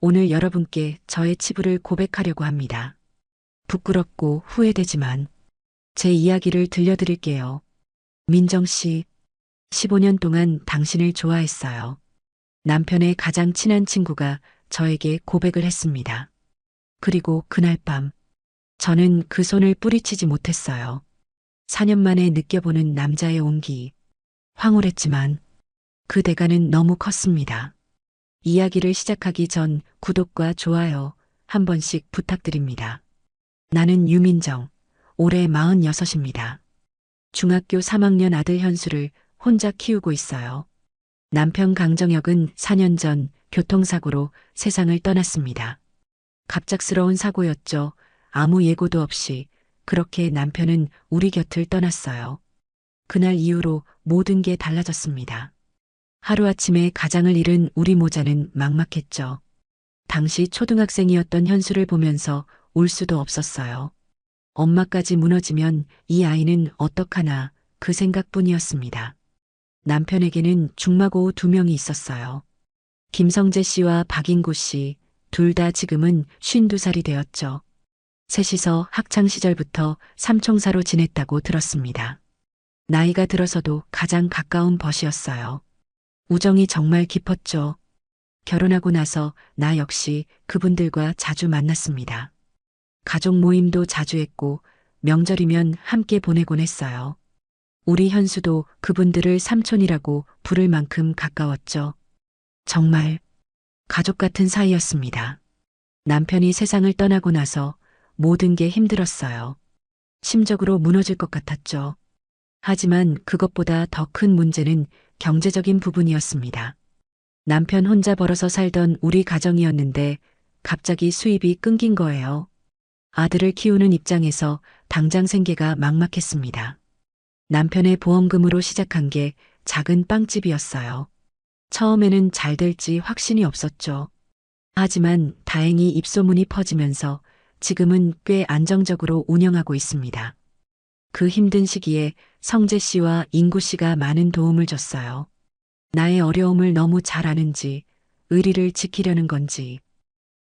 오늘 여러분께 저의 치부를 고백하려고 합니다. 부끄럽고 후회되지만 제 이야기를 들려드릴게요. 민정 씨, 15년 동안 당신을 좋아했어요. 남편의 가장 친한 친구가 저에게 고백을 했습니다. 그리고 그날 밤, 저는 그 손을 뿌리치지 못했어요. 4년 만에 느껴보는 남자의 온기. 황홀했지만 그 대가는 너무 컸습니다. 이야기를 시작하기 전 구독과 좋아요 한 번씩 부탁드립니다. 나는 유민정, 올해 46입니다. 중학교 3학년 아들 현수를 혼자 키우고 있어요. 남편 강정혁은 4년 전 교통사고로 세상을 떠났습니다. 갑작스러운 사고였죠. 아무 예고도 없이 그렇게 남편은 우리 곁을 떠났어요. 그날 이후로 모든 게 달라졌습니다. 하루아침에 가장을 잃은 우리 모자는 막막했죠. 당시 초등학생이었던 현수를 보면서 울 수도 없었어요. 엄마까지 무너지면 이 아이는 어떡하나 그 생각뿐이었습니다. 남편에게는 중마고우 2명이 있었어요. 김성재 씨와 박인구 씨, 둘 다 지금은 52살이 되었죠. 셋이서 학창시절부터 삼총사로 지냈다고 들었습니다. 나이가 들어서도 가장 가까운 벗이었어요. 우정이 정말 깊었죠. 결혼하고 나서 나 역시 그분들과 자주 만났습니다. 가족 모임도 자주 했고 명절이면 함께 보내곤 했어요. 우리 현수도 그분들을 삼촌이라고 부를 만큼 가까웠죠. 정말 가족 같은 사이였습니다. 남편이 세상을 떠나고 나서 모든 게 힘들었어요. 심적으로 무너질 것 같았죠. 하지만 그것보다 더 큰 문제는 경제적인 부분이었습니다. 남편 혼자 벌어서 살던 우리 가정이었는데 갑자기 수입이 끊긴 거예요. 아들을 키우는 입장에서 당장 생계가 막막했습니다. 남편의 보험금으로 시작한 게 작은 빵집이었어요. 처음에는 잘 될지 확신이 없었죠. 하지만 다행히 입소문이 퍼지면서 지금은 꽤 안정적으로 운영하고 있습니다. 그 힘든 시기에 성재 씨와 인구 씨가 많은 도움을 줬어요. 나의 어려움을 너무 잘 아는지, 의리를 지키려는 건지,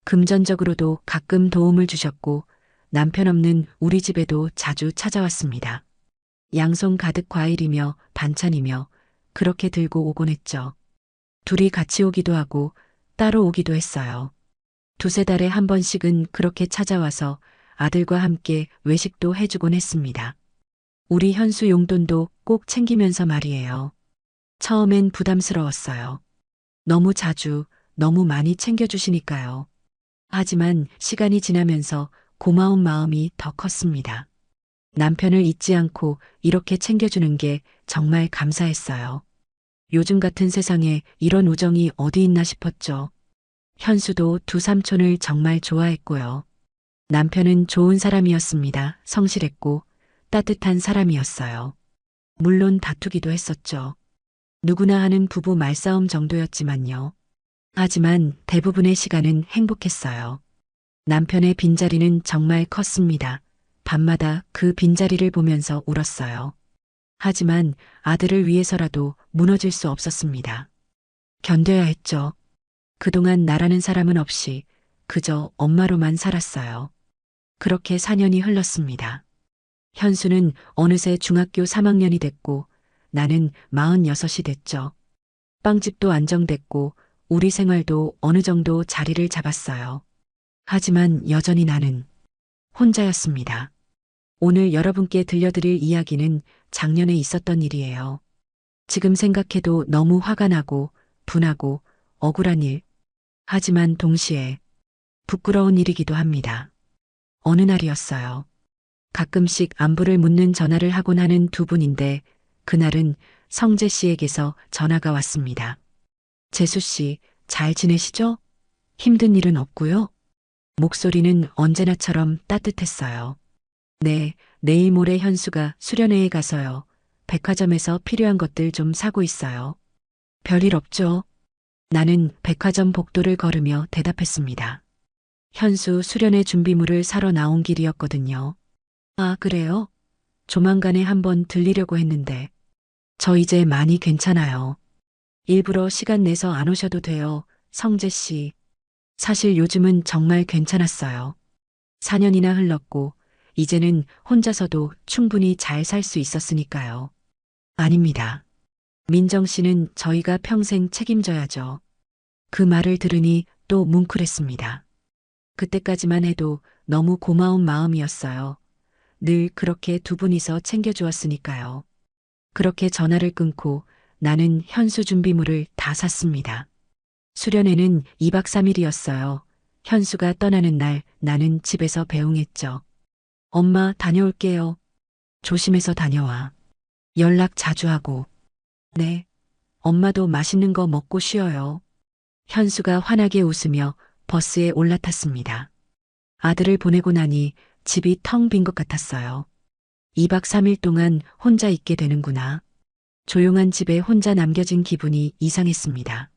금전적으로도 가끔 도움을 주셨고, 남편 없는 우리 집에도 자주 찾아왔습니다. 양손 가득 과일이며 반찬이며 그렇게 들고 오곤 했죠. 둘이 같이 오기도 하고 따로 오기도 했어요. 2~3달에 한 번씩은 그렇게 찾아와서 아들과 함께 외식도 해주곤 했습니다. 우리 현수 용돈도 꼭 챙기면서 말이에요. 처음엔 부담스러웠어요. 너무 자주, 너무 많이 챙겨주시니까요. 하지만 시간이 지나면서 고마운 마음이 더 컸습니다. 남편을 잊지 않고 이렇게 챙겨주는 게 정말 감사했어요. 요즘 같은 세상에 이런 우정이 어디 있나 싶었죠. 현수도 두 삼촌을 정말 좋아했고요. 남편은 좋은 사람이었습니다. 성실했고 따뜻한 사람이었어요. 물론 다투기도 했었죠. 누구나 하는 부부 말싸움 정도였지만요. 하지만 대부분의 시간은 행복했어요. 남편의 빈자리는 정말 컸습니다. 밤마다 그 빈자리를 보면서 울었어요. 하지만 아들을 위해서라도 무너질 수 없었습니다. 견뎌야 했죠. 그동안 나라는 사람은 없이 그저 엄마로만 살았어요. 그렇게 4년이 흘렀습니다. 현수는 어느새 중학교 3학년이 됐고 나는 46이 됐죠. 빵집도 안정됐고 우리 생활도 어느 정도 자리를 잡았어요. 하지만 여전히 나는 혼자였습니다. 오늘 여러분께 들려드릴 이야기는 작년에 있었던 일이에요. 지금 생각해도 너무 화가 나고 분하고 억울한 일. 하지만 동시에 부끄러운 일이기도 합니다. 어느 날이었어요. 가끔씩 안부를 묻는 전화를 하곤 하는 두 분인데 그날은 성재 씨에게서 전화가 왔습니다. 재수 씨, 잘 지내시죠? 힘든 일은 없고요? 목소리는 언제나처럼 따뜻했어요. 네, 내일 모레 현수가 수련회에 가서요. 백화점에서 필요한 것들 좀 사고 있어요. 별일 없죠? 나는 백화점 복도를 걸으며 대답했습니다. 현수 수련회 준비물을 사러 나온 길이었거든요. 아, 그래요? 조만간에 한번 들리려고 했는데. 저 이제 많이 괜찮아요. 일부러 시간 내서 안 오셔도 돼요, 성재 씨. 사실 요즘은 정말 괜찮았어요. 4년이나 흘렀고, 이제는 혼자서도 충분히 잘 살 수 있었으니까요. 아닙니다. 민정 씨는 저희가 평생 책임져야죠. 그 말을 들으니 또 뭉클했습니다. 그때까지만 해도 너무 고마운 마음이었어요. 늘 그렇게 두 분이서 챙겨주었으니까요. 그렇게 전화를 끊고 나는 현수 준비물을 다 샀습니다. 수련회는 2박 3일이었어요. 현수가 떠나는 날 나는 집에서 배웅했죠. 엄마 다녀올게요. 조심해서 다녀와. 연락 자주 하고. 네. 엄마도 맛있는 거 먹고 쉬어요. 현수가 환하게 웃으며 버스에 올라탔습니다. 아들을 보내고 나니 집이 텅 빈 것 같았어요. 2박 3일 동안 혼자 있게 되는구나. 조용한 집에 혼자 남겨진 기분이 이상했습니다.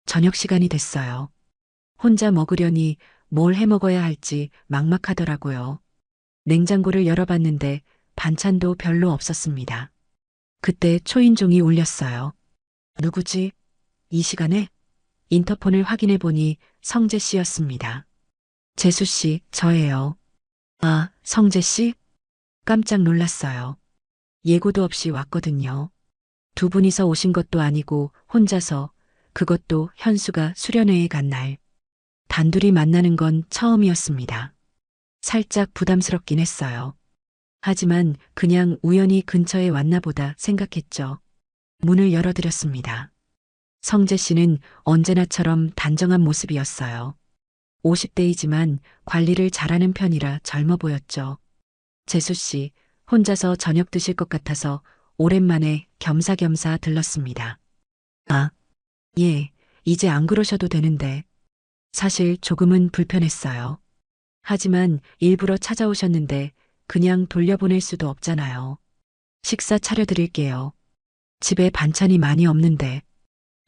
저녁 시간이 됐어요. 혼자 먹으려니 뭘 해 먹어야 할지 막막하더라고요. 냉장고를 열어봤는데 반찬도 별로 없었습니다. 그때 초인종이 울렸어요. 누구지? 이 시간에? 인터폰을 확인해 보니 성재 씨였습니다. 재수 씨, 저예요. 아, 성재 씨? 깜짝 놀랐어요. 예고도 없이 왔거든요. 두 분이서 오신 것도 아니고 혼자서, 그것도 현수가 수련회에 간 날. 단둘이 만나는 건 처음이었습니다. 살짝 부담스럽긴 했어요. 하지만 그냥 우연히 근처에 왔나 보다 생각했죠. 문을 열어드렸습니다. 성재 씨는 언제나처럼 단정한 모습이었어요. 50대이지만 관리를 잘하는 편이라 젊어 보였죠. 재수 씨, 혼자서 저녁 드실 것 같아서 오랜만에 겸사겸사 들렀습니다. 아, 예, 이제 안 그러셔도 되는데. 사실 조금은 불편했어요. 하지만 일부러 찾아오셨는데 그냥 돌려보낼 수도 없잖아요. 식사 차려드릴게요. 집에 반찬이 많이 없는데.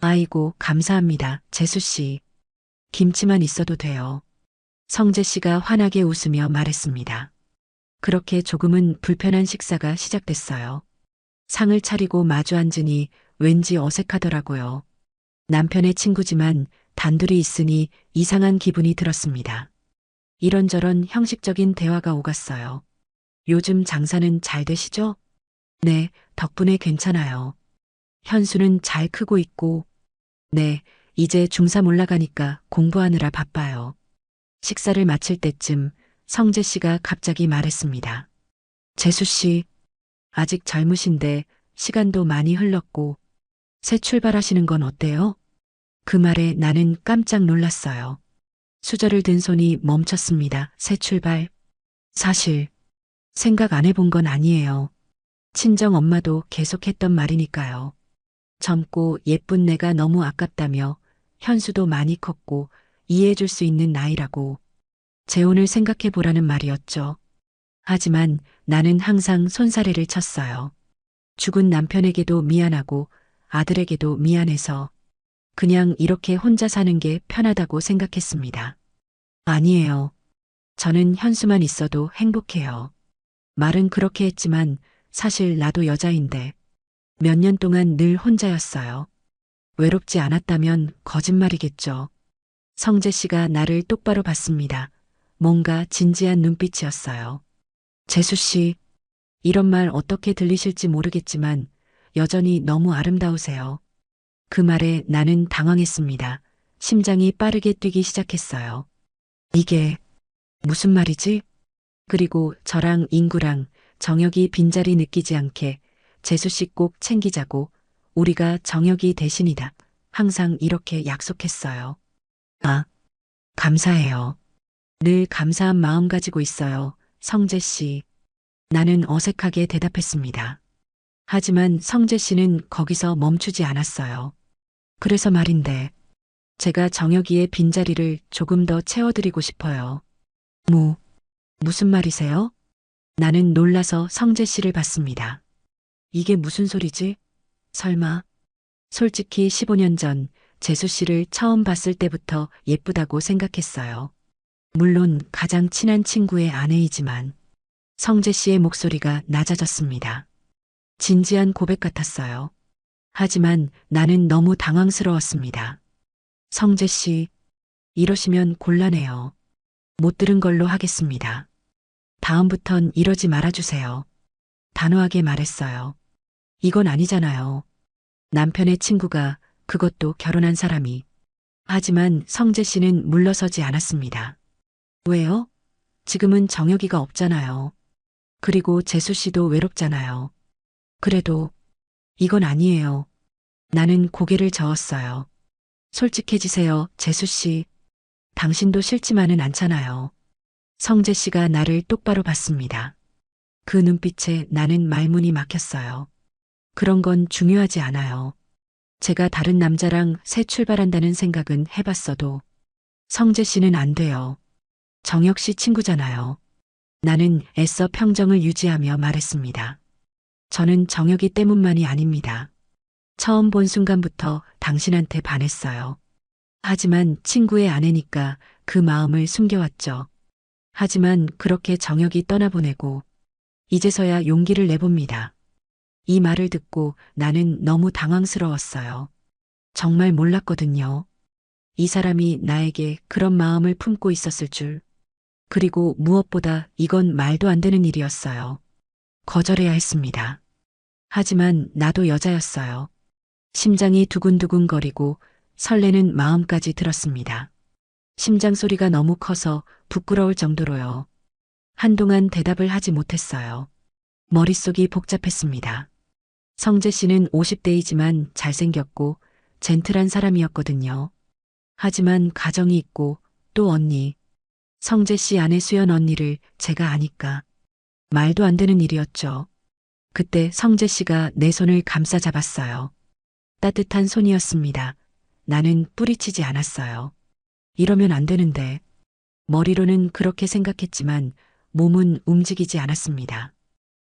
아이고, 감사합니다, 재수 씨. 김치만 있어도 돼요. 성재 씨가 환하게 웃으며 말했습니다. 그렇게 조금은 불편한 식사가 시작됐어요. 상을 차리고 마주 앉으니 왠지 어색하더라고요. 남편의 친구지만 단둘이 있으니 이상한 기분이 들었습니다. 이런저런 형식적인 대화가 오갔어요. 요즘 장사는 잘 되시죠? 네, 덕분에 괜찮아요. 현수는 잘 크고 있고, 네, 이제 중3 올라가니까 공부하느라 바빠요. 식사를 마칠 때쯤 성재 씨가 갑자기 말했습니다. 재수 씨, 아직 젊으신데 시간도 많이 흘렀고, 새 출발하시는 건 어때요? 그 말에 나는 깜짝 놀랐어요. 수저를 든 손이 멈췄습니다. 새 출발. 사실, 생각 안 해본 건 아니에요. 친정 엄마도 계속했던 말이니까요. 젊고 예쁜 내가 너무 아깝다며 현수도 많이 컸고 이해해줄 수 있는 나이라고 재혼을 생각해 보라는 말이었죠. 하지만 나는 항상 손사래를 쳤어요. 죽은 남편에게도 미안하고 아들에게도 미안해서 그냥 이렇게 혼자 사는 게 편하다고 생각했습니다. 아니에요. 저는 현수만 있어도 행복해요. 말은 그렇게 했지만 사실 나도 여자인데 몇 년 동안 늘 혼자였어요. 외롭지 않았다면 거짓말이겠죠. 성재 씨가 나를 똑바로 봤습니다. 뭔가 진지한 눈빛이었어요. 재수 씨, 이런 말 어떻게 들리실지 모르겠지만 여전히 너무 아름다우세요. 그 말에 나는 당황했습니다. 심장이 빠르게 뛰기 시작했어요. 이게 무슨 말이지? 그리고 저랑 인구랑 정혁이 빈자리 느끼지 않게 재수 씨 꼭 챙기자고 우리가 정혁이 대신이다. 항상 이렇게 약속했어요. 아, 감사해요. 늘 감사한 마음 가지고 있어요. 성재 씨. 나는 어색하게 대답했습니다. 하지만 성재 씨는 거기서 멈추지 않았어요. 그래서 말인데, 제가 정혁이의 빈자리를 조금 더 채워드리고 싶어요. 무슨 말이세요? 나는 놀라서 성재 씨를 봤습니다. 이게 무슨 소리지? 설마. 솔직히 15년 전 재수 씨를 처음 봤을 때부터 예쁘다고 생각했어요. 물론 가장 친한 친구의 아내이지만 성재 씨의 목소리가 낮아졌습니다. 진지한 고백 같았어요. 하지만 나는 너무 당황스러웠습니다. 성재 씨, 이러시면 곤란해요. 못 들은 걸로 하겠습니다. 다음부턴 이러지 말아주세요. 단호하게 말했어요. 이건 아니잖아요. 남편의 친구가, 그것도 결혼한 사람이. 하지만 성재 씨는 물러서지 않았습니다. 왜요? 지금은 정혁이가 없잖아요. 그리고 재수 씨도 외롭잖아요. 그래도 이건 아니에요. 나는 고개를 저었어요. 솔직해지세요, 재수 씨. 당신도 싫지만은 않잖아요. 성재 씨가 나를 똑바로 봤습니다. 그 눈빛에 나는 말문이 막혔어요. 그런 건 중요하지 않아요. 제가 다른 남자랑 새 출발한다는 생각은 해봤어도 성재 씨는 안 돼요. 정혁 씨 친구잖아요. 나는 애써 평정을 유지하며 말했습니다. 저는 정혁이 때문만이 아닙니다. 처음 본 순간부터 당신한테 반했어요. 하지만 친구의 아내니까 그 마음을 숨겨왔죠. 하지만 그렇게 정혁이 떠나보내고 이제서야 용기를 내봅니다. 이 말을 듣고 나는 너무 당황스러웠어요. 정말 몰랐거든요. 이 사람이 나에게 그런 마음을 품고 있었을 줄. 그리고 무엇보다 이건 말도 안 되는 일이었어요. 거절해야 했습니다. 하지만 나도 여자였어요. 심장이 두근두근거리고 설레는 마음까지 들었습니다. 심장 소리가 너무 커서 부끄러울 정도로요. 한동안 대답을 하지 못했어요. 머릿속이 복잡했습니다. 성재 씨는 50대이지만 잘생겼고 젠틀한 사람이었거든요. 하지만 가정이 있고 또 언니, 성재 씨 아내 수연 언니를 제가 아니까 말도 안 되는 일이었죠. 그때 성재 씨가 내 손을 감싸 잡았어요. 따뜻한 손이었습니다. 나는 뿌리치지 않았어요. 이러면 안 되는데. 머리로는 그렇게 생각했지만 몸은 움직이지 않았습니다.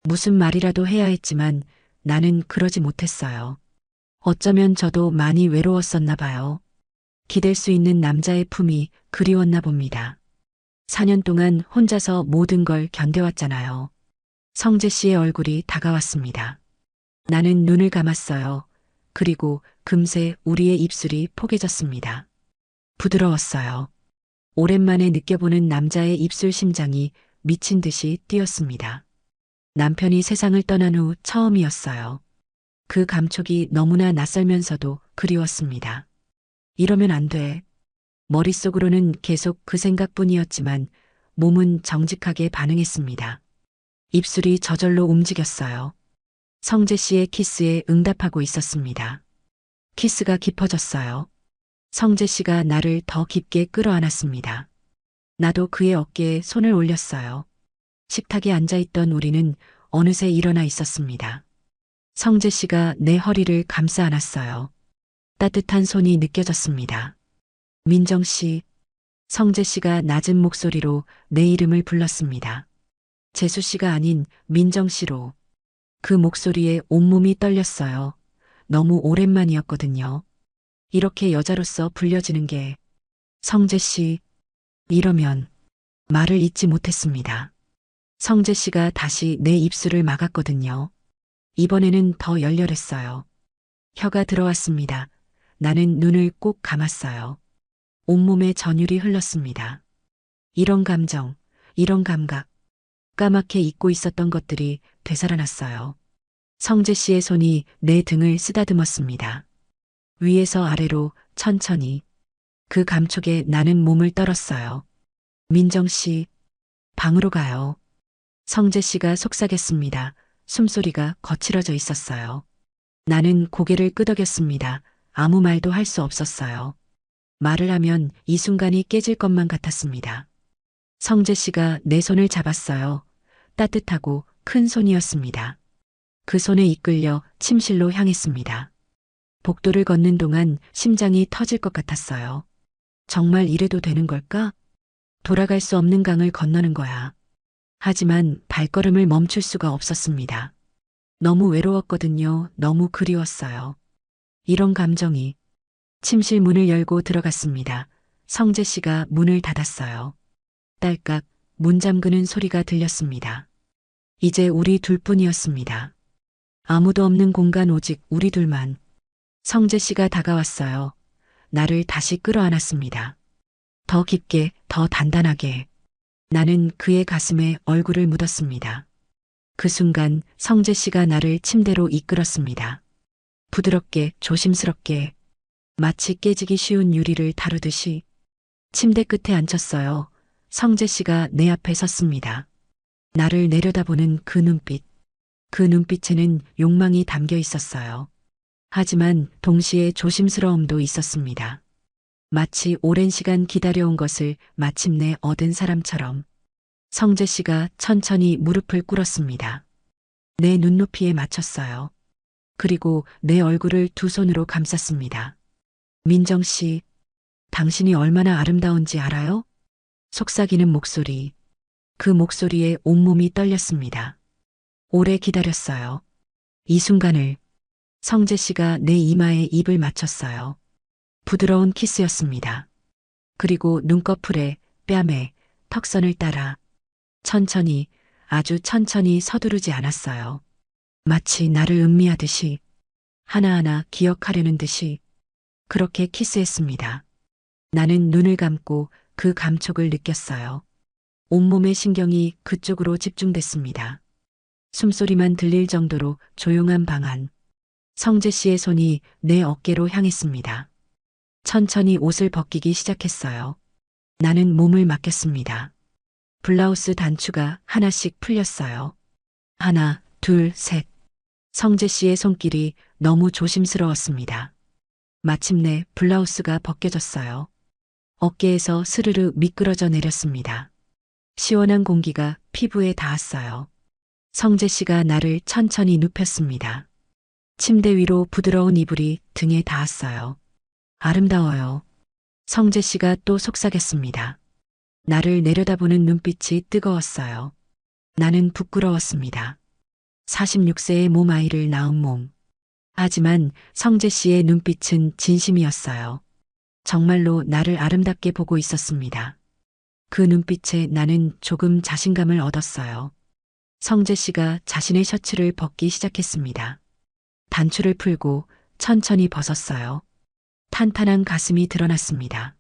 무슨 말이라도 해야 했지만 나는 그러지 못했어요. 어쩌면 저도 많이 외로웠었나 봐요. 기댈 수 있는 남자의 품이 그리웠나 봅니다. 4년 동안 혼자서 모든 걸 견뎌왔잖아요. 성재 씨의 얼굴이 다가왔습니다. 나는 눈을 감았어요. 그리고 금세 우리의 입술이 포개졌습니다. 부드러웠어요. 오랜만에 느껴보는 남자의 입술 심장이 미친 듯이 뛰었습니다. 남편이 세상을 떠난 후 처음이었어요. 그 감촉이 너무나 낯설면서도 그리웠습니다. 이러면 안 돼. 머릿속으로는 계속 그 생각뿐이었지만 몸은 정직하게 반응했습니다. 입술이 저절로 움직였어요. 성재 씨의 키스에 응답하고 있었습니다. 키스가 깊어졌어요. 성재 씨가 나를 더 깊게 끌어안았습니다. 나도 그의 어깨에 손을 올렸어요. 식탁에 앉아있던 우리는 어느새 일어나 있었습니다. 성재 씨가 내 허리를 감싸 안았어요. 따뜻한 손이 느껴졌습니다. 민정 씨, 성재 씨가 낮은 목소리로 내 이름을 불렀습니다. 재수 씨가 아닌 민정 씨로. 그 목소리에 온몸이 떨렸어요. 너무 오랜만이었거든요. 이렇게 여자로서 불려지는 게. 성재 씨, 이러면 말을 잇지 못했습니다. 성재 씨가 다시 내 입술을 막았거든요. 이번에는 더 열렬했어요. 혀가 들어왔습니다. 나는 눈을 꼭 감았어요. 온몸에 전율이 흘렀습니다. 이런 감정, 이런 감각, 까맣게 잊고 있었던 것들이 되살아났어요. 성재 씨의 손이 내 등을 쓰다듬었습니다. 위에서 아래로 천천히. 그 감촉에 나는 몸을 떨었어요. 민정 씨, 방으로 가요. 성재 씨가 속삭였습니다. 숨소리가 거칠어져 있었어요. 나는 고개를 끄덕였습니다. 아무 말도 할 수 없었어요. 말을 하면 이 순간이 깨질 것만 같았습니다. 성재 씨가 내 손을 잡았어요. 따뜻하고 큰 손이었습니다. 그 손에 이끌려 침실로 향했습니다. 복도를 걷는 동안 심장이 터질 것 같았어요. 정말 이래도 되는 걸까? 돌아갈 수 없는 강을 건너는 거야. 하지만 발걸음을 멈출 수가 없었습니다. 너무 외로웠거든요. 너무 그리웠어요. 이런 감정이. 침실 문을 열고 들어갔습니다. 성재 씨가 문을 닫았어요. 딸깍 문 잠그는 소리가 들렸습니다. 이제 우리 둘뿐이었습니다. 아무도 없는 공간 오직 우리 둘만. 성재 씨가 다가왔어요. 나를 다시 끌어안았습니다. 더 깊게, 더 단단하게. 나는 그의 가슴에 얼굴을 묻었습니다. 그 순간 성재 씨가 나를 침대로 이끌었습니다. 부드럽게, 조심스럽게, 마치 깨지기 쉬운 유리를 다루듯이 침대 끝에 앉혔어요. 성재 씨가 내 앞에 섰습니다. 나를 내려다보는 그 눈빛. 그 눈빛에는 욕망이 담겨 있었어요. 하지만 동시에 조심스러움도 있었습니다. 마치 오랜 시간 기다려온 것을 마침내 얻은 사람처럼 성재 씨가 천천히 무릎을 꿇었습니다. 내 눈높이에 맞췄어요. 그리고 내 얼굴을 두 손으로 감쌌습니다. 민정 씨, 당신이 얼마나 아름다운지 알아요? 속삭이는 목소리. 그 목소리에 온몸이 떨렸습니다. 오래 기다렸어요. 이 순간을. 성재 씨가 내 이마에 입을 맞췄어요. 부드러운 키스였습니다. 그리고 눈꺼풀에, 뺨에, 턱선을 따라 천천히, 아주 천천히 서두르지 않았어요. 마치 나를 음미하듯이, 하나하나 기억하려는 듯이 그렇게 키스했습니다. 나는 눈을 감고 그 감촉을 느꼈어요. 온몸의 신경이 그쪽으로 집중됐습니다. 숨소리만 들릴 정도로 조용한 방 안. 성재 씨의 손이 내 어깨로 향했습니다. 천천히 옷을 벗기기 시작했어요. 나는 몸을 맡겼습니다. 블라우스 단추가 하나씩 풀렸어요. 하나, 둘, 셋. 성재 씨의 손길이 너무 조심스러웠습니다. 마침내 블라우스가 벗겨졌어요. 어깨에서 스르르 미끄러져 내렸습니다. 시원한 공기가 피부에 닿았어요. 성재 씨가 나를 천천히 눕혔습니다. 침대 위로 부드러운 이불이 등에 닿았어요. 아름다워요. 성재 씨가 또 속삭였습니다. 나를 내려다보는 눈빛이 뜨거웠어요. 나는 부끄러웠습니다. 46세의 몸 아이를 낳은 몸. 하지만 성재 씨의 눈빛은 진심이었어요. 정말로 나를 아름답게 보고 있었습니다. 그 눈빛에 나는 조금 자신감을 얻었어요. 성재 씨가 자신의 셔츠를 벗기 시작했습니다. 단추를 풀고 천천히 벗었어요. 탄탄한 가슴이 드러났습니다.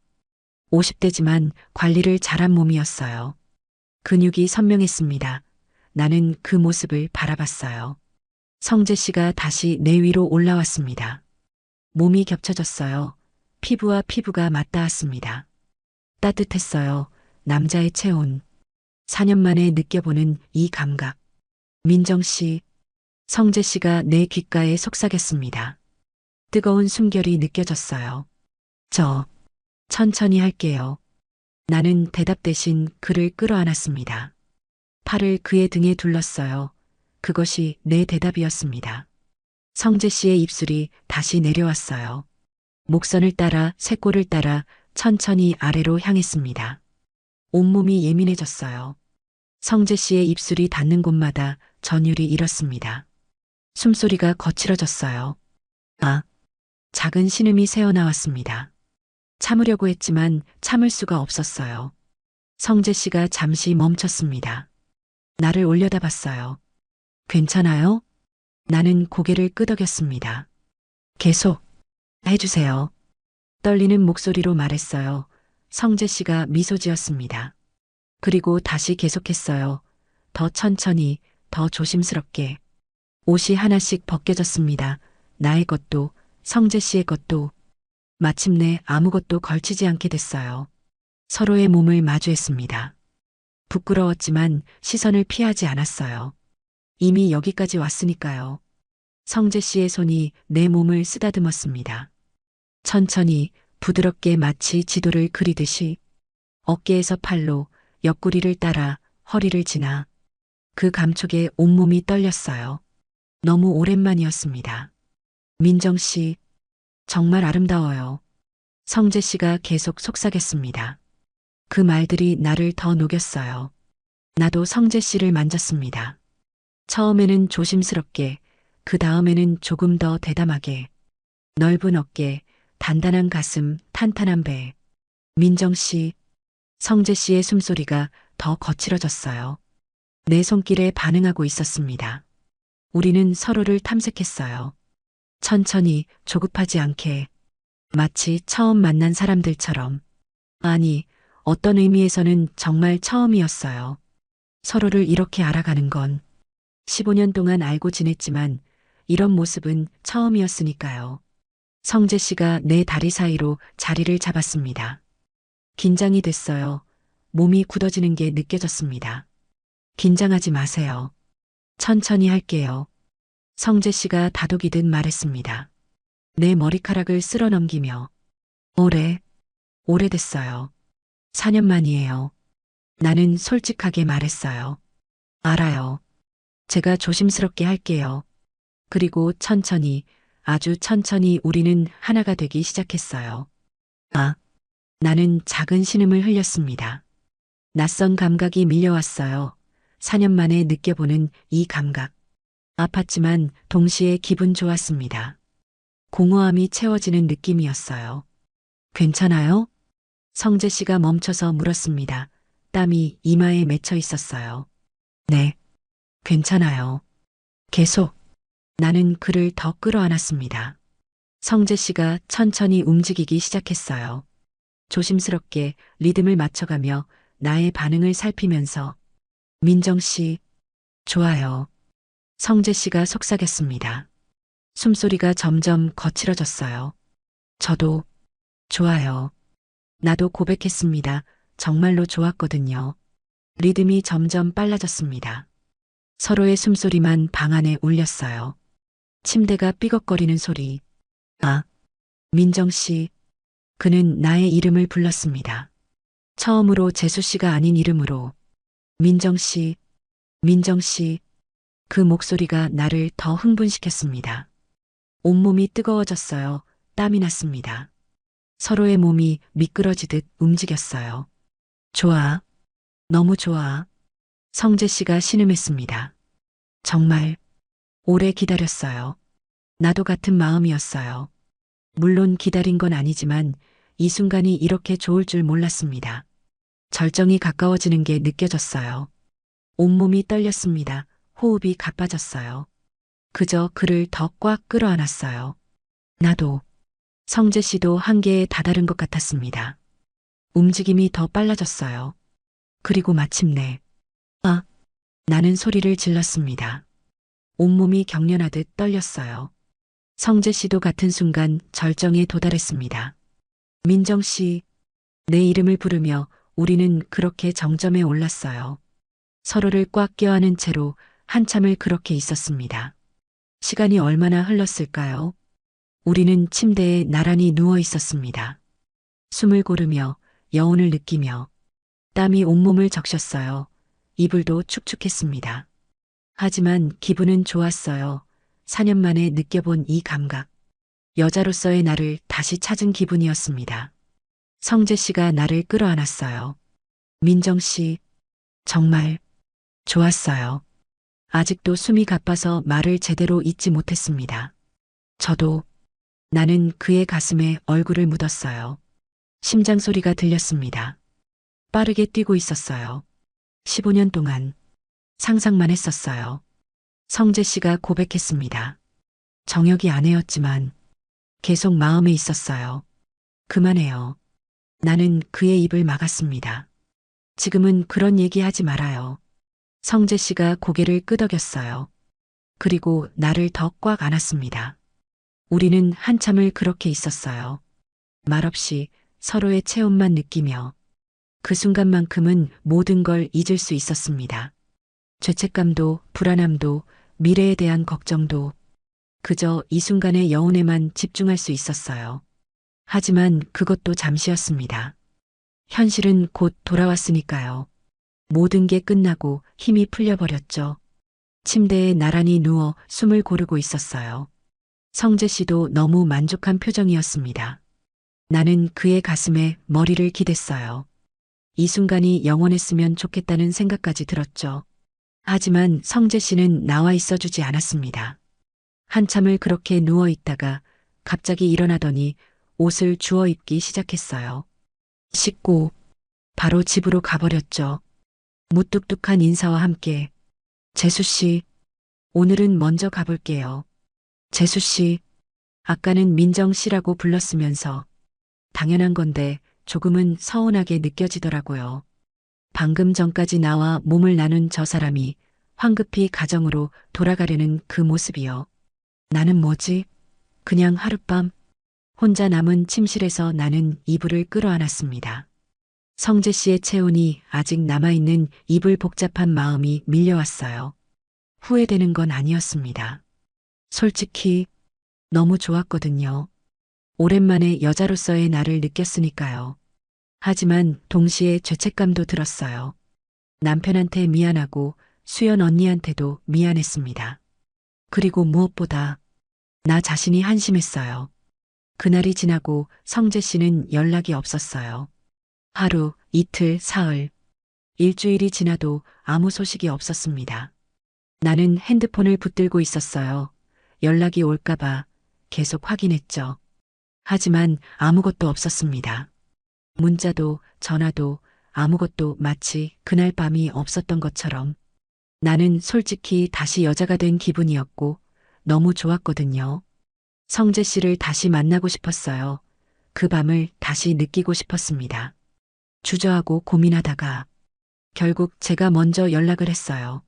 50대지만 관리를 잘한 몸이었어요. 근육이 선명했습니다. 나는 그 모습을 바라봤어요. 성재 씨가 다시 내 위로 올라왔습니다. 몸이 겹쳐졌어요. 피부와 피부가 맞닿았습니다. 따뜻했어요. 남자의 체온. 4년 만에 느껴보는 이 감각. 민정 씨, 성재 씨가 내 귓가에 속삭였습니다. 뜨거운 숨결이 느껴졌어요. 천천히 할게요. 나는 대답 대신 그를 끌어안았습니다. 팔을 그의 등에 둘렀어요. 그것이 내 대답이었습니다. 성재 씨의 입술이 다시 내려왔어요. 목선을 따라 쇄골을 따라 천천히 아래로 향했습니다. 온몸이 예민해졌어요. 성재 씨의 입술이 닿는 곳마다 전율이 일었습니다. 숨소리가 거칠어졌어요. 작은 신음이 새어나왔습니다. 참으려고 했지만 참을 수가 없었어요. 성재 씨가 잠시 멈췄습니다. 나를 올려다봤어요. 괜찮아요? 나는 고개를 끄덕였습니다. 계속 해주세요. 떨리는 목소리로 말했어요. 성재 씨가 미소 지었습니다. 그리고 다시 계속했어요. 더 천천히, 더 조심스럽게. 옷이 하나씩 벗겨졌습니다. 나의 것도, 성재 씨의 것도. 마침내 아무것도 걸치지 않게 됐어요. 서로의 몸을 마주했습니다. 부끄러웠지만 시선을 피하지 않았어요. 이미 여기까지 왔으니까요. 성재 씨의 손이 내 몸을 쓰다듬었습니다. 천천히, 부드럽게 마치 지도를 그리듯이 어깨에서 팔로 옆구리를 따라 허리를 지나 그 감촉에 온몸이 떨렸어요. 너무 오랜만이었습니다. 민정 씨, 정말 아름다워요. 성재 씨가 계속 속삭였습니다. 그 말들이 나를 더 녹였어요. 나도 성재 씨를 만졌습니다. 처음에는 조심스럽게, 그 다음에는 조금 더 대담하게. 넓은 어깨, 단단한 가슴, 탄탄한 배. 민정 씨, 성재 씨의 숨소리가 더 거칠어졌어요. 내 손길에 반응하고 있었습니다. 우리는 서로를 탐색했어요. 천천히, 조급하지 않게. 마치 처음 만난 사람들처럼. 아니, 어떤 의미에서는 정말 처음이었어요. 서로를 이렇게 알아가는 건 15년 동안 알고 지냈지만 이런 모습은 처음이었으니까요. 성재 씨가 내 다리 사이로 자리를 잡았습니다. 긴장이 됐어요. 몸이 굳어지는 게 느껴졌습니다. 긴장하지 마세요. 천천히 할게요. 성재 씨가 다독이듯 말했습니다. 내 머리카락을 쓸어 넘기며 오래됐어요. 4년 만이에요. 나는 솔직하게 말했어요. 알아요. 제가 조심스럽게 할게요. 그리고 천천히, 아주 천천히 우리는 하나가 되기 시작했어요. 아, 나는 작은 신음을 흘렸습니다. 낯선 감각이 밀려왔어요. 4년 만에 느껴보는 이 감각. 아팠지만 동시에 기분 좋았습니다. 공허함이 채워지는 느낌이었어요. 괜찮아요? 성재 씨가 멈춰서 물었습니다. 땀이 이마에 맺혀 있었어요. 네, 괜찮아요. 계속. 나는 그를 더 끌어안았습니다. 성재 씨가 천천히 움직이기 시작했어요. 조심스럽게 리듬을 맞춰가며 나의 반응을 살피면서 민정 씨, 좋아요. 성재 씨가 속삭였습니다. 숨소리가 점점 거칠어졌어요. 저도 좋아요. 나도 고백했습니다. 정말로 좋았거든요. 리듬이 점점 빨라졌습니다. 서로의 숨소리만 방 안에 울렸어요. 침대가 삐걱거리는 소리. 아, 민정 씨. 그는 나의 이름을 불렀습니다. 처음으로 재수 씨가 아닌 이름으로. 민정 씨, 민정 씨. 그 목소리가 나를 더 흥분시켰습니다. 온몸이 뜨거워졌어요. 땀이 났습니다. 서로의 몸이 미끄러지듯 움직였어요. 좋아. 너무 좋아. 성재 씨가 신음했습니다. 정말 오래 기다렸어요. 나도 같은 마음이었어요. 물론 기다린 건 아니지만 이 순간이 이렇게 좋을 줄 몰랐습니다. 절정이 가까워지는 게 느껴졌어요. 온몸이 떨렸습니다. 호흡이 가빠졌어요. 그저 그를 더 꽉 끌어안았어요. 나도. 성재 씨도 한계에 다다른 것 같았습니다. 움직임이 더 빨라졌어요. 그리고 마침내 아, 나는 소리를 질렀습니다. 온몸이 경련하듯 떨렸어요. 성재 씨도 같은 순간 절정에 도달했습니다. 민정 씨, 내 이름을 부르며 우리는 그렇게 정점에 올랐어요. 서로를 꽉 껴안은 채로 한참을 그렇게 있었습니다. 시간이 얼마나 흘렀을까요? 우리는 침대에 나란히 누워 있었습니다. 숨을 고르며 여운을 느끼며 땀이 온몸을 적셨어요. 이불도 축축했습니다. 하지만 기분은 좋았어요. 4년 만에 느껴본 이 감각. 여자로서의 나를 다시 찾은 기분이었습니다. 성재 씨가 나를 끌어안았어요. 민정 씨, 정말 좋았어요. 아직도 숨이 가빠서 말을 제대로 잇지 못했습니다. 저도. 나는 그의 가슴에 얼굴을 묻었어요. 심장 소리가 들렸습니다. 빠르게 뛰고 있었어요. 15년 동안 상상만 했었어요. 성재 씨가 고백했습니다. 정혁이 아내였지만 계속 마음에 있었어요. 그만해요. 나는 그의 입을 막았습니다. 지금은 그런 얘기 하지 말아요. 성재 씨가 고개를 끄덕였어요. 그리고 나를 더 꽉 안았습니다. 우리는 한참을 그렇게 있었어요. 말없이 서로의 체온만 느끼며 그 순간만큼은 모든 걸 잊을 수 있었습니다. 죄책감도 불안함도 미래에 대한 걱정도 그저 이 순간의 여운에만 집중할 수 있었어요. 하지만 그것도 잠시였습니다. 현실은 곧 돌아왔으니까요. 모든 게 끝나고 힘이 풀려버렸죠. 침대에 나란히 누워 숨을 고르고 있었어요. 성재 씨도 너무 만족한 표정이었습니다. 나는 그의 가슴에 머리를 기댔어요. 이 순간이 영원했으면 좋겠다는 생각까지 들었죠. 하지만 성재 씨는 나와 있어주지 않았습니다. 한참을 그렇게 누워 있다가 갑자기 일어나더니 옷을 주워 입기 시작했어요. 씻고 바로 집으로 가버렸죠. 무뚝뚝한 인사와 함께 재수 씨, 오늘은 먼저 가볼게요. 재수 씨, 아까는 민정 씨라고 불렀으면서 당연한 건데 조금은 서운하게 느껴지더라고요. 방금 전까지 나와 몸을 나눈 저 사람이 황급히 가정으로 돌아가려는 그 모습이요. 나는 뭐지? 그냥 하룻밤 혼자 남은 침실에서 나는 이불을 끌어안았습니다. 성재 씨의 체온이 아직 남아있는 이불 복잡한 마음이 밀려왔어요. 후회되는 건 아니었습니다. 솔직히 너무 좋았거든요. 오랜만에 여자로서의 나를 느꼈으니까요. 하지만 동시에 죄책감도 들었어요. 남편한테 미안하고 수연 언니한테도 미안했습니다. 그리고 무엇보다 나 자신이 한심했어요. 그날이 지나고 성재 씨는 연락이 없었어요. 하루, 이틀, 사흘, 일주일이 지나도 아무 소식이 없었습니다. 나는 핸드폰을 붙들고 있었어요. 연락이 올까봐 계속 확인했죠. 하지만 아무것도 없었습니다. 문자도 전화도 아무것도 마치 그날 밤이 없었던 것처럼 나는 솔직히 다시 여자가 된 기분이었고 너무 좋았거든요. 성재 씨를 다시 만나고 싶었어요. 그 밤을 다시 느끼고 싶었습니다. 주저하고 고민하다가 결국 제가 먼저 연락을 했어요.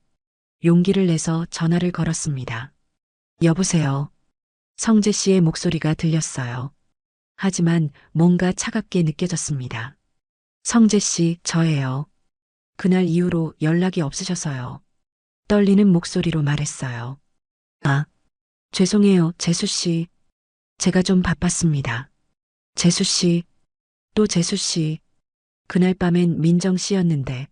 용기를 내서 전화를 걸었습니다. 여보세요. 성재 씨의 목소리가 들렸어요. 하지만 뭔가 차갑게 느껴졌습니다. 성재 씨, 저예요. 그날 이후로 연락이 없으셔서요. 떨리는 목소리로 말했어요. 아, 죄송해요, 재수 씨. 제가 좀 바빴습니다. 재수 씨, 또 재수 씨. 그날 밤엔 민정 씨였는데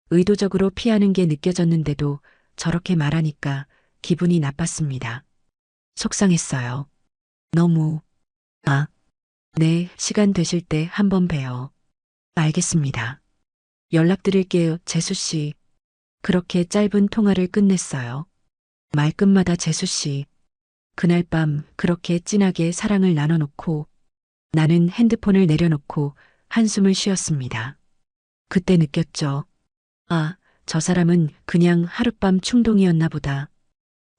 의도적으로 피하는 게 느껴졌는데도 저렇게 말하니까 기분이 나빴습니다. 속상했어요. 너무. 아, 네, 시간 되실 때 한번 봬요. 알겠습니다. 연락드릴게요, 재수 씨. 그렇게 짧은 통화를 끝냈어요. 말끝마다 재수 씨. 그날 밤 그렇게 진하게 사랑을 나눠놓고 나는 핸드폰을 내려놓고 한숨을 쉬었습니다. 그때 느꼈죠. 아, 저 사람은 그냥 하룻밤 충동이었나 보다.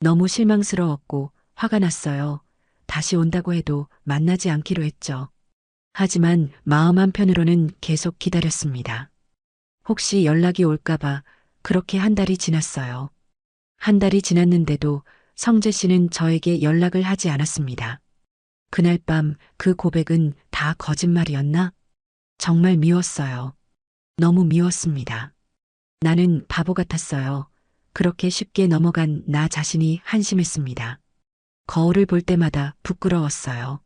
너무 실망스러웠고 화가 났어요. 다시 온다고 해도 만나지 않기로 했죠. 하지만 마음 한편으로는 계속 기다렸습니다. 혹시 연락이 올까봐 그렇게 한 달이 지났어요. 한 달이 지났는데도 성재 씨는 저에게 연락을 하지 않았습니다. 그날 밤 그 고백은 다 거짓말이었나? 정말 미웠어요. 너무 미웠습니다. 나는 바보 같았어요. 그렇게 쉽게 넘어간 나 자신이 한심했습니다. 거울을 볼 때마다 부끄러웠어요.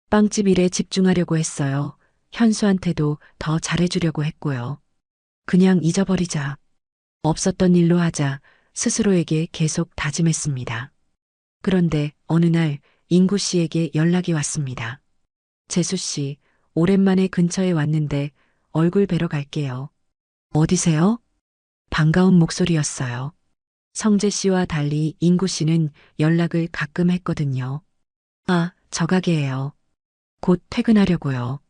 빵집 일에 집중하려고 했어요. 현수한테도 더 잘해주려고 했고요. 그냥 잊어버리자. 없었던 일로 하자 스스로에게 계속 다짐했습니다. 그런데 어느 날 인구 씨에게 연락이 왔습니다. 재수 씨, 오랜만에 근처에 왔는데 얼굴 뵈러 갈게요. 어디세요? 반가운 목소리였어요. 성재 씨와 달리 인구 씨는 연락을 가끔 했거든요. 아, 저 가게예요. 곧 퇴근하려고요.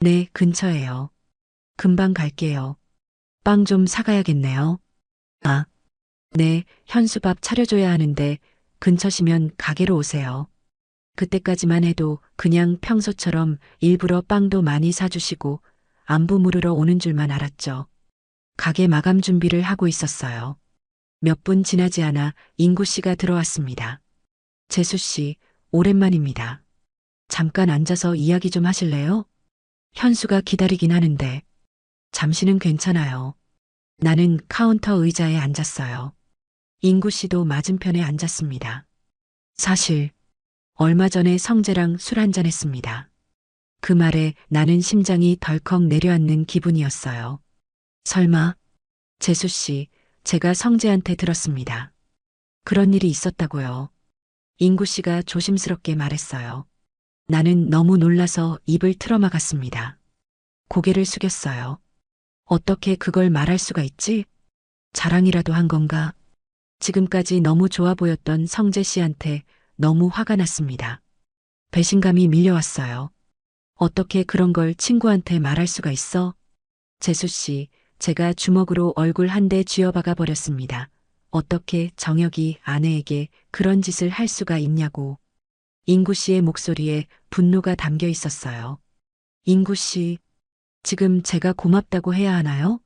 네, 근처에요. 금방 갈게요. 빵 좀 사가야겠네요. 아, 네, 현수밥 차려줘야 하는데 근처시면 가게로 오세요. 그때까지만 해도 그냥 평소처럼 일부러 빵도 많이 사주시고 안부 물으러 오는 줄만 알았죠. 가게 마감 준비를 하고 있었어요. 몇 분 지나지 않아 인구 씨가 들어왔습니다. 재수 씨, 오랜만입니다. 잠깐 앉아서 이야기 좀 하실래요? 현수가 기다리긴 하는데 잠시는 괜찮아요. 나는 카운터 의자에 앉았어요. 인구 씨도 맞은편에 앉았습니다. 사실 얼마 전에 성재랑 술 한잔 했습니다. 그 말에 나는 심장이 덜컥 내려앉는 기분이었어요. 설마, 재수 씨, 제가 성재한테 들었습니다. 그런 일이 있었다고요. 인구 씨가 조심스럽게 말했어요. 나는 너무 놀라서 입을 틀어막았습니다. 고개를 숙였어요. 어떻게 그걸 말할 수가 있지? 자랑이라도 한 건가? 지금까지 너무 좋아 보였던 성재 씨한테 너무 화가 났습니다. 배신감이 밀려왔어요. 어떻게 그런 걸 친구한테 말할 수가 있어? 재수 씨, 제가 주먹으로 얼굴 한 대 쥐어박아 버렸습니다. 어떻게 정혁이 아내에게 그런 짓을 할 수가 있냐고. 인구 씨의 목소리에 분노가 담겨 있었어요. 인구 씨, 지금 제가 고맙다고 해야 하나요?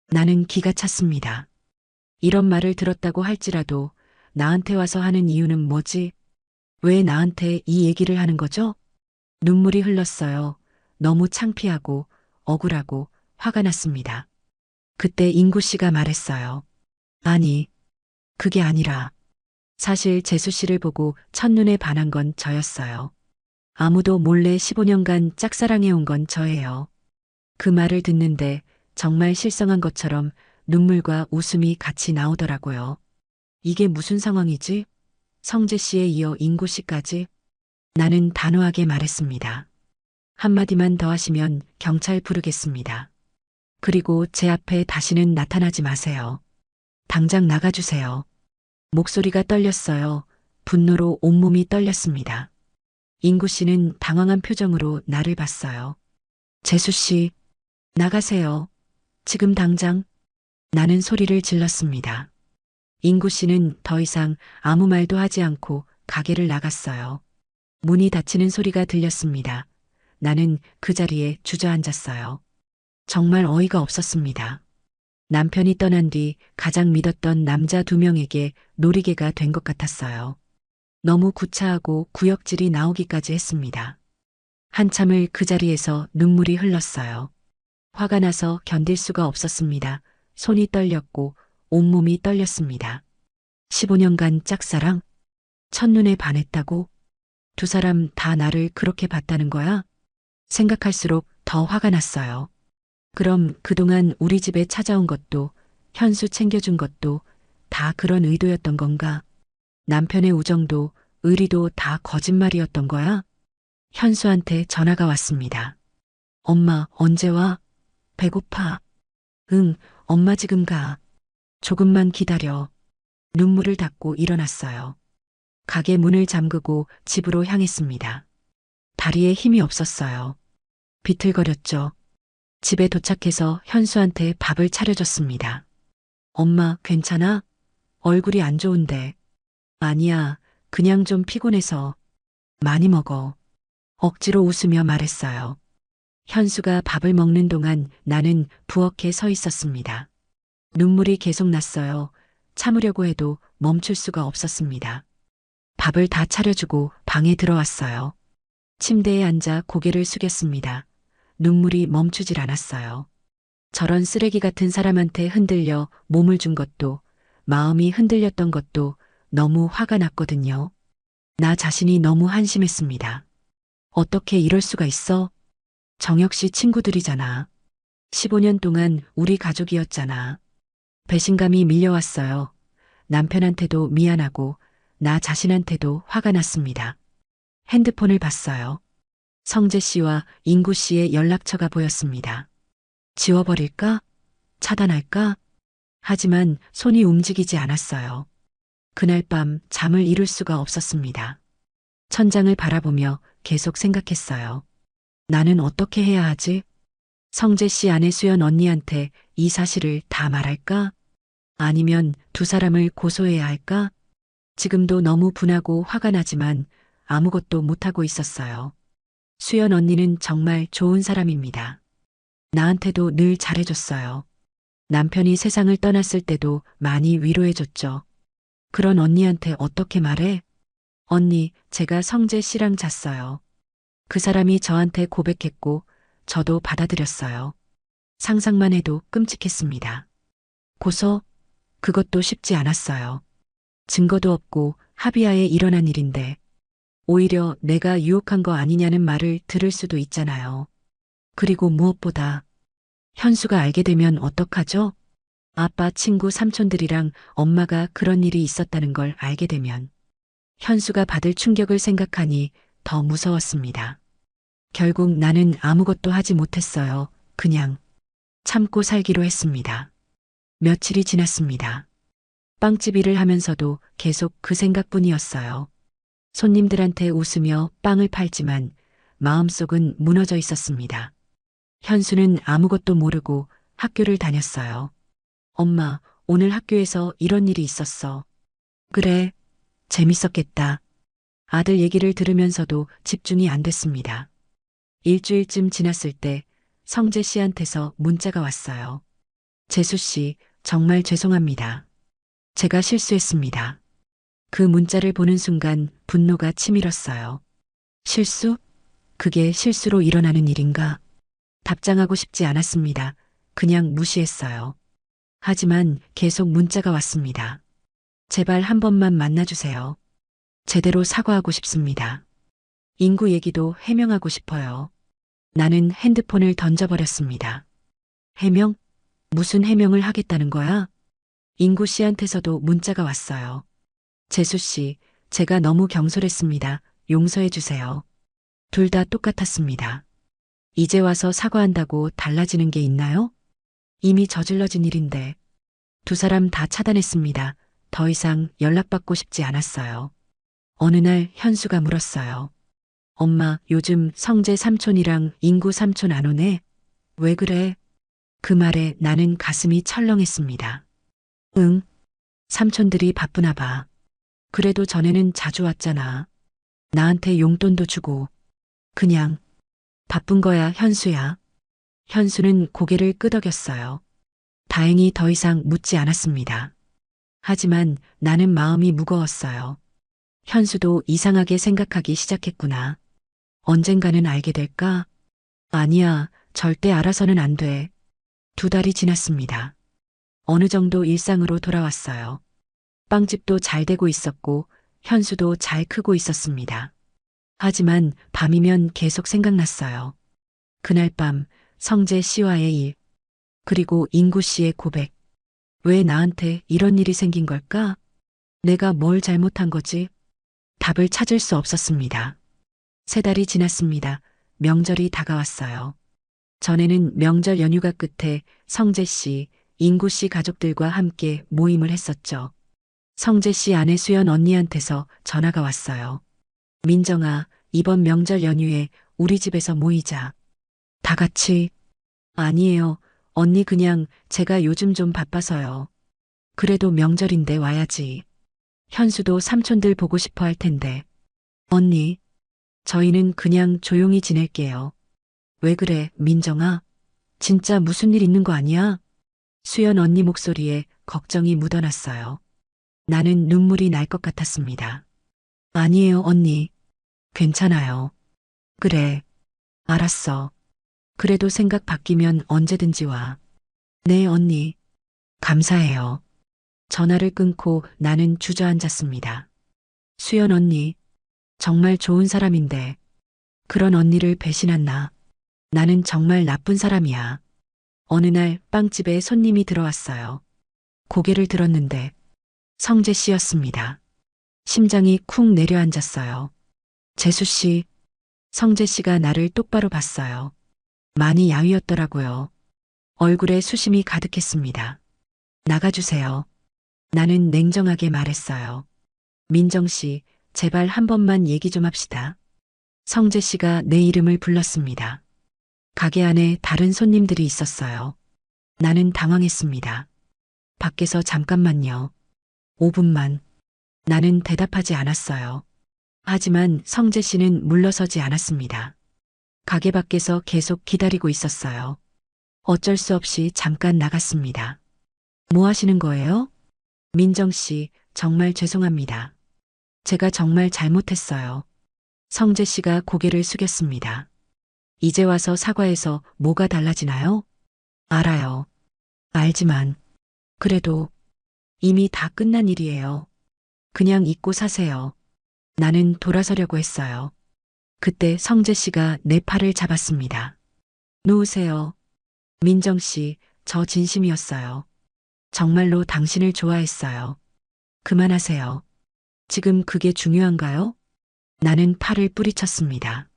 나는 기가 찼습니다. 이런 말을 들었다고 할지라도 나한테 와서 하는 이유는 뭐지? 왜 나한테 이 얘기를 하는 거죠? 눈물이 흘렀어요. 너무 창피하고 억울하고 화가 났습니다. 그때 인구 씨가 말했어요. 아니, 그게 아니라 사실 재수 씨를 보고 첫눈에 반한 건 저였어요. 아무도 몰래 15년간 짝사랑해온 건 저예요. 그 말을 듣는데 정말 실성한 것처럼 눈물과 웃음이 같이 나오더라고요. 이게 무슨 상황이지? 성재 씨에 이어 인구 씨까지? 나는 단호하게 말했습니다. 한마디만 더 하시면 경찰 부르겠습니다. 그리고 제 앞에 다시는 나타나지 마세요. 당장 나가주세요. 목소리가 떨렸어요. 분노로 온몸이 떨렸습니다. 인구 씨는 당황한 표정으로 나를 봤어요. 재수 씨, 나가세요. 지금 당장. 나는 소리를 질렀습니다. 인구 씨는 더 이상 아무 말도 하지 않고 가게를 나갔어요. 문이 닫히는 소리가 들렸습니다. 나는 그 자리에 주저앉았어요. 정말 어이가 없었습니다. 남편이 떠난 뒤 가장 믿었던 남자 2명에게 놀이개가 된 것 같았어요. 너무 구차하고 구역질이 나오기까지 했습니다. 한참을 그 자리에서 눈물이 흘렀어요. 화가 나서 견딜 수가 없었습니다. 손이 떨렸고 온몸이 떨렸습니다. 15년간 짝사랑? 첫눈에 반했다고? 두 사람 다 나를 그렇게 봤다는 거야? 생각할수록 더 화가 났어요. 그럼 그동안 우리 집에 찾아온 것도, 현수 챙겨준 것도 다 그런 의도였던 건가? 남편의 우정도, 의리도 다 거짓말이었던 거야? 현수한테 전화가 왔습니다. 엄마, 언제 와? 배고파. 응, 엄마 지금 가. 조금만 기다려. 눈물을 닦고 일어났어요. 가게 문을 잠그고 집으로 향했습니다. 다리에 힘이 없었어요. 비틀거렸죠. 집에 도착해서 현수한테 밥을 차려줬습니다. 엄마, 괜찮아? 얼굴이 안 좋은데. 아니야, 그냥 좀 피곤해서. 많이 먹어. 억지로 웃으며 말했어요. 현수가 밥을 먹는 동안 나는 부엌에 서 있었습니다. 눈물이 계속 났어요. 참으려고 해도 멈출 수가 없었습니다. 밥을 다 차려주고 방에 들어왔어요. 침대에 앉아 고개를 숙였습니다. 눈물이 멈추질 않았어요. 저런 쓰레기 같은 사람한테 흔들려 몸을 준 것도, 마음이 흔들렸던 것도 너무 화가 났거든요. 나 자신이 너무 한심했습니다. 어떻게 이럴 수가 있어? 정혁 씨 친구들이잖아. 15년 동안 우리 가족이었잖아. 배신감이 밀려왔어요. 남편한테도 미안하고 나 자신한테도 화가 났습니다. 핸드폰을 봤어요. 성재 씨와 인구 씨의 연락처가 보였습니다. 지워버릴까? 차단할까? 하지만 손이 움직이지 않았어요. 그날 밤 잠을 이룰 수가 없었습니다. 천장을 바라보며 계속 생각했어요. 나는 어떻게 해야 하지? 성재 씨 아내 수연 언니한테 이 사실을 다 말할까? 아니면 두 사람을 고소해야 할까? 지금도 너무 분하고 화가 나지만 아무것도 못하고 있었어요. 수연 언니는 정말 좋은 사람입니다. 나한테도 늘 잘해줬어요. 남편이 세상을 떠났을 때도 많이 위로해줬죠. 그런 언니한테 어떻게 말해? 언니, 제가 성재 씨랑 잤어요. 그 사람이 저한테 고백했고 저도 받아들였어요. 상상만 해도 끔찍했습니다. 고소? 그것도 쉽지 않았어요. 증거도 없고 합의하에 일어난 일인데 오히려 내가 유혹한 거 아니냐는 말을 들을 수도 있잖아요. 그리고 무엇보다 현수가 알게 되면 어떡하죠? 아빠 친구 삼촌들이랑 엄마가 그런 일이 있었다는 걸 알게 되면 현수가 받을 충격을 생각하니 더 무서웠습니다. 결국 나는 아무것도 하지 못했어요. 그냥 참고 살기로 했습니다. 며칠이 지났습니다. 빵집 일을 하면서도 계속 그 생각뿐이었어요. 손님들한테 웃으며 빵을 팔지만 마음속은 무너져 있었습니다. 현수는 아무것도 모르고 학교를 다녔어요. 엄마, 오늘 학교에서 이런 일이 있었어. 그래, 재밌었겠다. 아들 얘기를 들으면서도 집중이 안 됐습니다. 일주일쯤 지났을 때 성재 씨한테서 문자가 왔어요. 재수 씨, 정말 죄송합니다. 제가 실수했습니다. 그 문자를 보는 순간 분노가 치밀었어요. 실수? 그게 실수로 일어나는 일인가? 답장하고 싶지 않았습니다. 그냥 무시했어요. 하지만 계속 문자가 왔습니다. 제발 한 번만 만나주세요. 제대로 사과하고 싶습니다. 인구 얘기도 해명하고 싶어요. 나는 핸드폰을 던져버렸습니다. 해명? 무슨 해명을 하겠다는 거야? 인구 씨한테서도 문자가 왔어요. 재수 씨, 제가 너무 경솔했습니다. 용서해 주세요. 둘 다 똑같았습니다. 이제 와서 사과한다고 달라지는 게 있나요? 이미 저질러진 일인데. 두 사람 다 차단했습니다. 더 이상 연락받고 싶지 않았어요. 어느 날 현수가 물었어요. 엄마, 요즘 성재 삼촌이랑 인구 삼촌 안 오네? 왜 그래? 그 말에 나는 가슴이 철렁했습니다. 응, 삼촌들이 바쁘나 봐. 그래도 전에는 자주 왔잖아. 나한테 용돈도 주고. 그냥 바쁜 거야, 현수야. 현수는 고개를 끄덕였어요. 다행히 더 이상 묻지 않았습니다. 하지만 나는 마음이 무거웠어요. 현수도 이상하게 생각하기 시작했구나. 언젠가는 알게 될까? 아니야, 절대 알아서는 안 돼. 두 달이 지났습니다. 어느 정도 일상으로 돌아왔어요. 빵집도 잘 되고 있었고, 현수도 잘 크고 있었습니다. 하지만 밤이면 계속 생각났어요. 그날 밤 성재 씨와의 일, 그리고 인구 씨의 고백. 왜 나한테 이런 일이 생긴 걸까? 내가 뭘 잘못한 거지? 답을 찾을 수 없었습니다. 세 달이 지났습니다. 명절이 다가왔어요. 전에는 명절 연휴가 끝에 성재 씨, 인구 씨 가족들과 함께 모임을 했었죠. 성재 씨 아내 수연 언니한테서 전화가 왔어요. 민정아, 이번 명절 연휴에 우리 집에서 모이자. 다 같이. 아니에요. 언니 그냥 제가 요즘 좀 바빠서요. 그래도 명절인데 와야지. 현수도 삼촌들 보고 싶어 할 텐데. 언니, 저희는 그냥 조용히 지낼게요. 왜 그래, 민정아? 진짜 무슨 일 있는 거 아니야? 수연 언니 목소리에 걱정이 묻어났어요. 나는 눈물이 날 것 같았습니다. 아니에요, 언니. 괜찮아요. 그래. 알았어. 그래도 생각 바뀌면 언제든지 와. 네, 언니. 감사해요. 전화를 끊고 나는 주저앉았습니다. 수연 언니, 정말 좋은 사람인데, 그런 언니를 배신한 나. 나는 정말 나쁜 사람이야. 어느 날 빵집에 손님이 들어왔어요. 고개를 들었는데, 성재 씨였습니다. 심장이 쿵 내려앉았어요. 재수 씨, 성재 씨가 나를 똑바로 봤어요. 많이 야위었더라고요. 얼굴에 수심이 가득했습니다. 나가주세요. 나는 냉정하게 말했어요. 민정 씨, 제발 한 번만 얘기 좀 합시다. 성재 씨가 내 이름을 불렀습니다. 가게 안에 다른 손님들이 있었어요. 나는 당황했습니다. 밖에서 잠깐만요. 5분만. 나는 대답하지 않았어요. 하지만 성재 씨는 물러서지 않았습니다. 가게 밖에서 계속 기다리고 있었어요. 어쩔 수 없이 잠깐 나갔습니다. 뭐 하시는 거예요? 민정 씨, 정말 죄송합니다. 제가 정말 잘못했어요. 성재 씨가 고개를 숙였습니다. 이제 와서 사과해서 뭐가 달라지나요? 알아요. 알지만, 그래도 이미 다 끝난 일이에요. 그냥 잊고 사세요. 나는 돌아서려고 했어요. 그때 성재 씨가 내 팔을 잡았습니다. 놓으세요. 민정 씨, 저 진심이었어요. 정말로 당신을 좋아했어요. 그만하세요. 지금 그게 중요한가요? 나는 팔을 뿌리쳤습니다.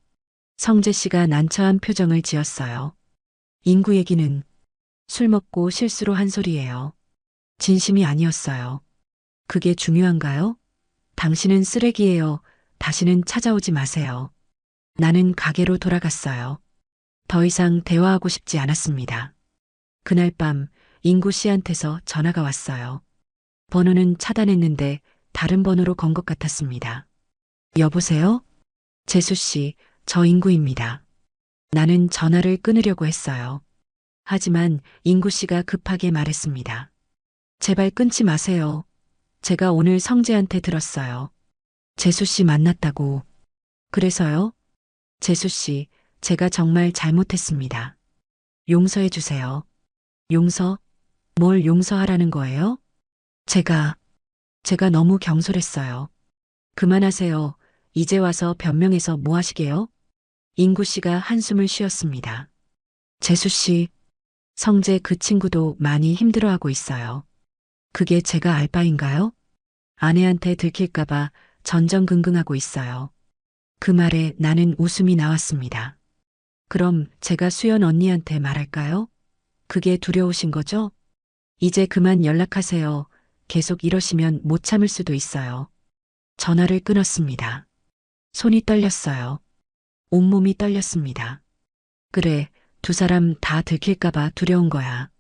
성재 씨가 난처한 표정을 지었어요. 인구 얘기는 술 먹고 실수로 한 소리예요. 진심이 아니었어요. 그게 중요한가요? 당신은 쓰레기예요. 다시는 찾아오지 마세요. 나는 가게로 돌아갔어요. 더 이상 대화하고 싶지 않았습니다. 그날 밤 인구 씨한테서 전화가 왔어요. 번호는 차단했는데 다른 번호로 건 것 같았습니다. 여보세요? 재수 씨, 저 인구입니다. 나는 전화를 끊으려고 했어요. 하지만 인구 씨가 급하게 말했습니다. 제발 끊지 마세요. 제가 오늘 성재한테 들었어요. 재수 씨 만났다고. 그래서요? 재수 씨, 제가 정말 잘못했습니다. 용서해 주세요. 용서? 뭘 용서하라는 거예요? 제가 너무 경솔했어요. 그만하세요. 이제 와서 변명해서 뭐 하시게요? 인구 씨가 한숨을 쉬었습니다. 재수 씨, 성재 그 친구도 많이 힘들어하고 있어요. 그게 제가 알 바인가요? 아내한테 들킬까봐 전전긍긍하고 있어요. 그 말에 나는 웃음이 나왔습니다. 그럼 제가 수연 언니한테 말할까요? 그게 두려우신 거죠? 이제 그만 연락하세요. 계속 이러시면 못 참을 수도 있어요. 전화를 끊었습니다. 손이 떨렸어요. 온몸이 떨렸습니다. 그래, 두 사람 다 들킬까봐 두려운 거야.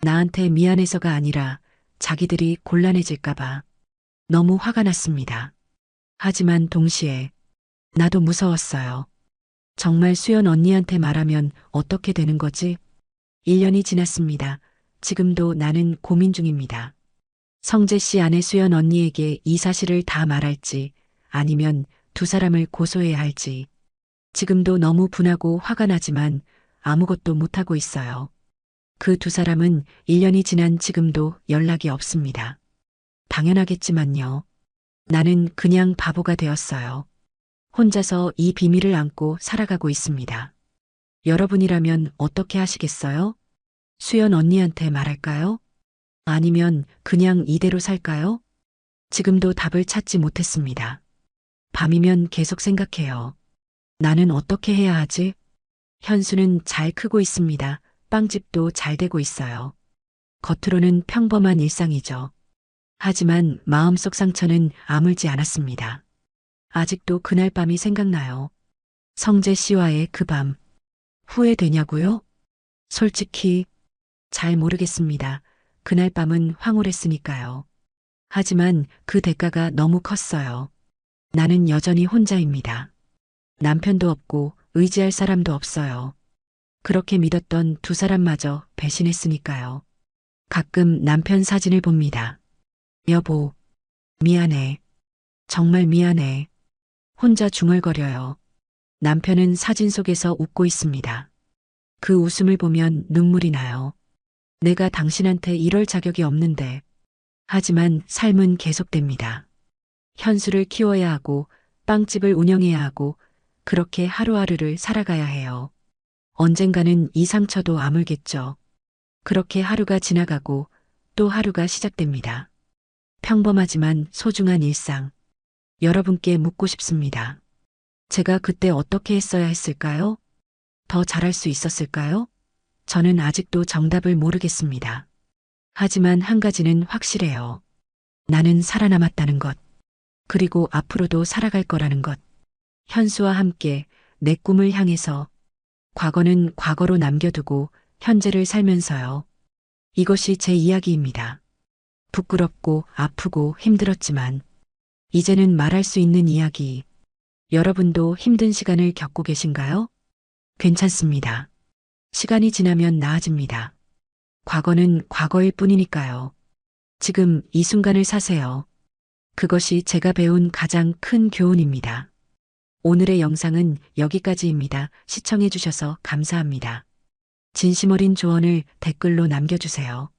나한테 미안해서가 아니라 자기들이 곤란해질까봐. 너무 화가 났습니다. 하지만 동시에 나도 무서웠어요. 정말 수연 언니한테 말하면 어떻게 되는 거지? 1년이 지났습니다. 지금도 나는 고민 중입니다. 성재 씨 아내 수연 언니에게 이 사실을 다 말할지 아니면 두 사람을 고소해야 할지. 지금도 너무 분하고 화가 나지만 아무것도 못하고 있어요. 그 두 사람은 1년이 지난 지금도 연락이 없습니다. 당연하겠지만요. 나는 그냥 바보가 되었어요. 혼자서 이 비밀을 안고 살아가고 있습니다. 여러분이라면 어떻게 하시겠어요? 수연 언니한테 말할까요? 아니면 그냥 이대로 살까요? 지금도 답을 찾지 못했습니다. 밤이면 계속 생각해요. 나는 어떻게 해야 하지? 현수는 잘 크고 있습니다. 빵집도 잘 되고 있어요. 겉으로는 평범한 일상이죠. 하지만 마음속 상처는 아물지 않았습니다. 아직도 그날 밤이 생각나요. 성재 씨와의 그 밤. 후회되냐고요? 솔직히 잘 모르겠습니다. 그날 밤은 황홀했으니까요. 하지만 그 대가가 너무 컸어요. 나는 여전히 혼자입니다. 남편도 없고 의지할 사람도 없어요. 그렇게 믿었던 두 사람마저 배신했으니까요. 가끔 남편 사진을 봅니다. 여보, 미안해. 정말 미안해. 혼자 중얼거려요. 남편은 사진 속에서 웃고 있습니다. 그 웃음을 보면 눈물이 나요. 내가 당신한테 이럴 자격이 없는데. 하지만 삶은 계속됩니다. 현수를 키워야 하고 빵집을 운영해야 하고 그렇게 하루하루를 살아가야 해요. 언젠가는 이 상처도 아물겠죠. 그렇게 하루가 지나가고 또 하루가 시작됩니다. 평범하지만 소중한 일상. 여러분께 묻고 싶습니다. 제가 그때 어떻게 했어야 했을까요? 더 잘할 수 있었을까요? 저는 아직도 정답을 모르겠습니다. 하지만 한 가지는 확실해요. 나는 살아남았다는 것. 그리고 앞으로도 살아갈 거라는 것. 현수와 함께 내 꿈을 향해서 과거는 과거로 남겨두고 현재를 살면서요. 이것이 제 이야기입니다. 부끄럽고 아프고 힘들었지만 이제는 말할 수 있는 이야기. 여러분도 힘든 시간을 겪고 계신가요? 괜찮습니다. 시간이 지나면 나아집니다. 과거는 과거일 뿐이니까요. 지금 이 순간을 사세요. 그것이 제가 배운 가장 큰 교훈입니다. 오늘의 영상은 여기까지입니다. 시청해주셔서 감사합니다. 진심 어린 조언을 댓글로 남겨주세요.